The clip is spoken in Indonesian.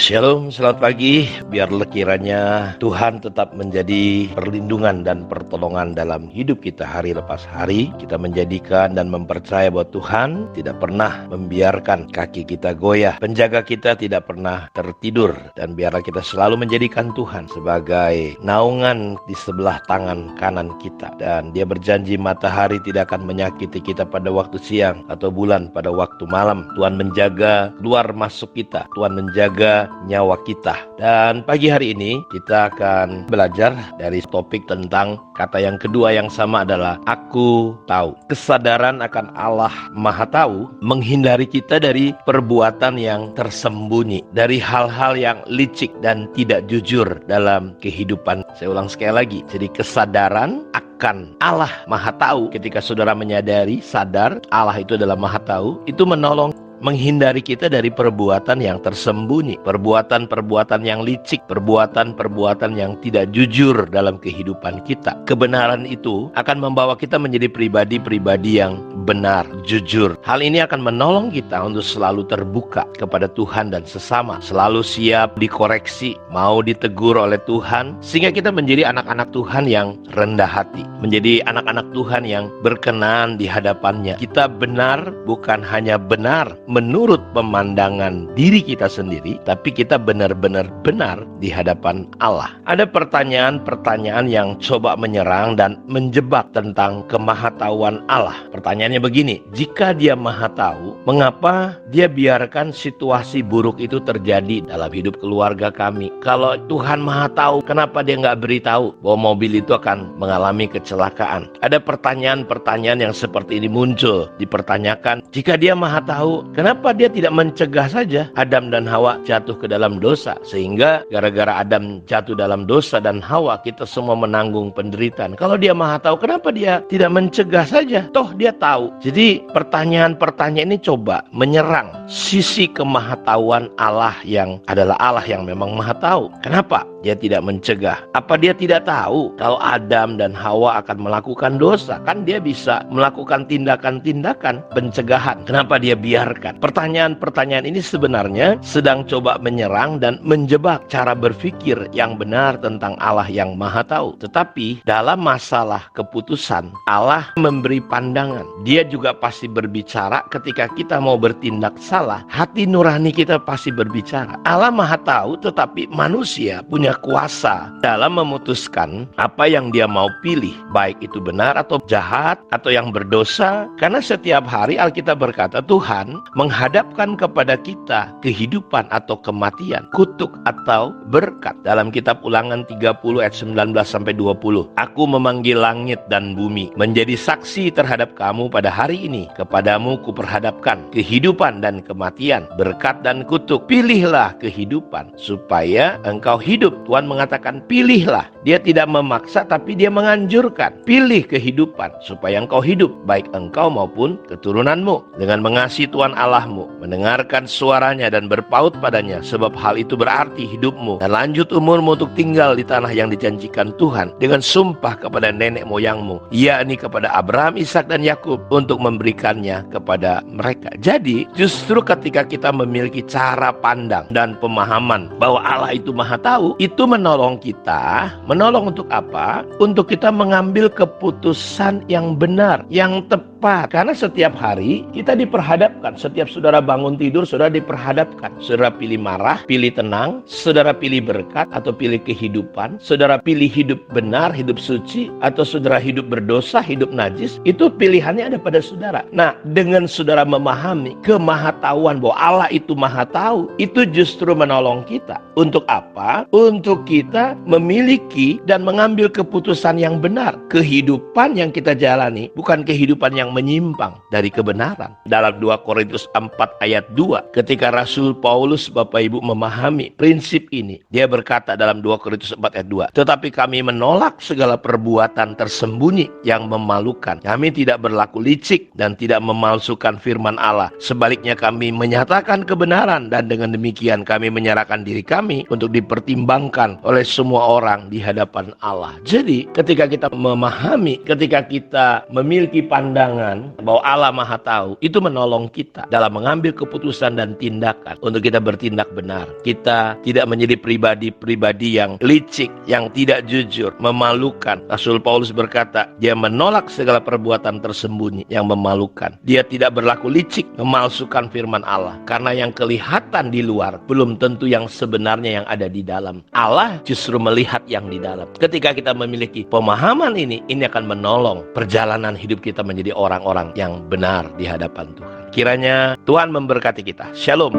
Shalom, selamat pagi. Biarlah kiranya Tuhan tetap menjadi perlindungan dan pertolongan dalam hidup kita hari lepas hari. Kita menjadikan dan mempercaya bahwa Tuhan tidak pernah membiarkan kaki kita goyah. Penjaga kita tidak pernah tertidur. Dan biarlah kita selalu menjadikan Tuhan sebagai naungan di sebelah tangan kanan kita. Dan Dia berjanji matahari tidak akan menyakiti kita pada waktu siang atau bulan pada waktu malam. Tuhan menjaga keluar masuk kita. Tuhan menjaga nyawa kita. Dan pagi hari ini kita akan belajar dari topik tentang kata yang kedua yang sama adalah aku tahu. Kesadaran akan Allah Maha Tahu menghindari kita dari perbuatan yang tersembunyi, dari hal-hal yang licik dan tidak jujur dalam kehidupan. Saya ulang sekali lagi. Jadi kesadaran akan Allah Maha Tahu, ketika saudara menyadari, sadar Allah itu adalah Maha Tahu, itu menolong menghindari kita dari perbuatan yang tersembunyi, perbuatan-perbuatan yang licik, perbuatan-perbuatan yang tidak jujur dalam kehidupan kita. Kebenaran itu akan membawa kita menjadi pribadi-pribadi yang benar, jujur. Hal ini akan menolong kita untuk selalu terbuka kepada Tuhan dan sesama, selalu siap dikoreksi, mau ditegur oleh Tuhan, sehingga kita menjadi anak-anak Tuhan yang rendah hati, menjadi anak-anak Tuhan yang berkenan di hadapannya. Kita benar bukan hanya benar menurut pemandangan diri kita sendiri, tapi kita benar-benar benar di hadapan Allah. Ada pertanyaan-pertanyaan yang coba menyerang dan menjebak tentang kemahatauan Allah. Pertanyaannya begini, jika Dia Maha Tahu, mengapa Dia biarkan situasi buruk itu terjadi dalam hidup keluarga kami? Kalau Tuhan Maha Tahu, kenapa Dia nggak beritahu bahwa mobil itu akan mengalami kecelakaan? Ada pertanyaan-pertanyaan yang seperti ini muncul, dipertanyakan, jika Dia Maha Tahu, kenapa Dia tidak mencegah saja Adam dan Hawa jatuh ke dalam dosa? Sehingga gara-gara Adam jatuh dalam dosa dan Hawa, kita semua menanggung penderitaan. Kalau Dia Maha Tahu, kenapa Dia tidak mencegah saja? Toh Dia tahu. Jadi pertanyaan-pertanyaan ini coba menyerang sisi kemahatauan Allah yang adalah Allah yang memang Maha Tahu. Kenapa Dia tidak mencegah? Apa Dia tidak tahu kalau Adam dan Hawa akan melakukan dosa? Kan Dia bisa melakukan tindakan-tindakan pencegahan. Kenapa Dia biarkan? Pertanyaan-pertanyaan ini sebenarnya sedang coba menyerang dan menjebak cara berpikir yang benar tentang Allah yang Maha Tahu. Tetapi dalam masalah keputusan, Allah memberi pandangan. Dia juga pasti berbicara ketika kita mau bertindak salah. Hati nurani kita pasti berbicara. Allah Maha Tahu, tetapi manusia punya kuasa dalam memutuskan apa yang dia mau pilih, baik itu benar atau jahat atau yang berdosa. Karena setiap hari Alkitab berkata Tuhan menghadapkan kepada kita kehidupan atau kematian, kutuk atau berkat. Dalam kitab Ulangan 30 ayat 19-20, aku memanggil langit dan bumi menjadi saksi terhadap kamu pada hari ini. Kepadamu kuperhadapkan kehidupan dan kematian, berkat dan kutuk. Pilihlah kehidupan supaya engkau hidup. Tuhan mengatakan pilihlah. Dia tidak memaksa, tapi Dia menganjurkan. Pilih kehidupan supaya engkau hidup, baik engkau maupun keturunanmu. Dengan mengasihi Tuhan Allahmu, mendengarkan suaranya dan berpaut padanya, sebab hal itu berarti hidupmu dan lanjut umurmu untuk tinggal di tanah yang dijanjikan Tuhan dengan sumpah kepada nenek moyangmu, yakni kepada Abraham, Ishak dan Yakub, untuk memberikannya kepada mereka. Jadi justru ketika kita memiliki cara pandang dan pemahaman bahwa Allah itu Maha Tahu, itu menolong kita. Menolong untuk apa? Untuk kita mengambil keputusan yang benar, yang tepat. Karena setiap hari kita diperhadapkan. Setiap saudara bangun tidur, saudara diperhadapkan. Saudara pilih marah, pilih tenang, saudara pilih berkat atau pilih kehidupan, saudara pilih hidup benar, hidup suci, atau saudara hidup berdosa, hidup najis. Itu pilihannya ada pada saudara. Nah, dengan saudara memahami kemahatauan bahwa Allah itu Maha Tahu, itu justru menolong kita. Untuk apa? Untuk kita memiliki dan mengambil keputusan yang benar. Kehidupan yang kita jalani bukan kehidupan yang menyimpang dari kebenaran. Dalam 2 Korintus 4 ayat 2, ketika Rasul Paulus, Bapak Ibu, memahami prinsip ini, dia berkata dalam 2 Korintus 4 ayat 2, tetapi kami menolak segala perbuatan tersembunyi yang memalukan. Kami tidak berlaku licik dan tidak memalsukan firman Allah. Sebaliknya kami menyatakan kebenaran, dan dengan demikian kami menyerahkan diri kami untuk dipertimbangkan diperhitungkan oleh semua orang di hadapan Allah. Jadi ketika kita memahami, ketika kita memiliki pandangan bahwa Allah Maha Tahu, itu menolong kita dalam mengambil keputusan dan tindakan untuk kita bertindak benar. Kita tidak menjadi pribadi-pribadi yang licik, yang tidak jujur, memalukan. Rasul Paulus berkata, dia menolak segala perbuatan tersembunyi yang memalukan. Dia tidak berlaku licik, memalsukan firman Allah. Karena yang kelihatan di luar belum tentu yang sebenarnya yang ada di dalam. Allah justru melihat yang di dalam. Ketika kita memiliki pemahaman ini akan menolong perjalanan hidup kita menjadi orang-orang yang benar di hadapan Tuhan. Kiranya Tuhan memberkati kita. Shalom.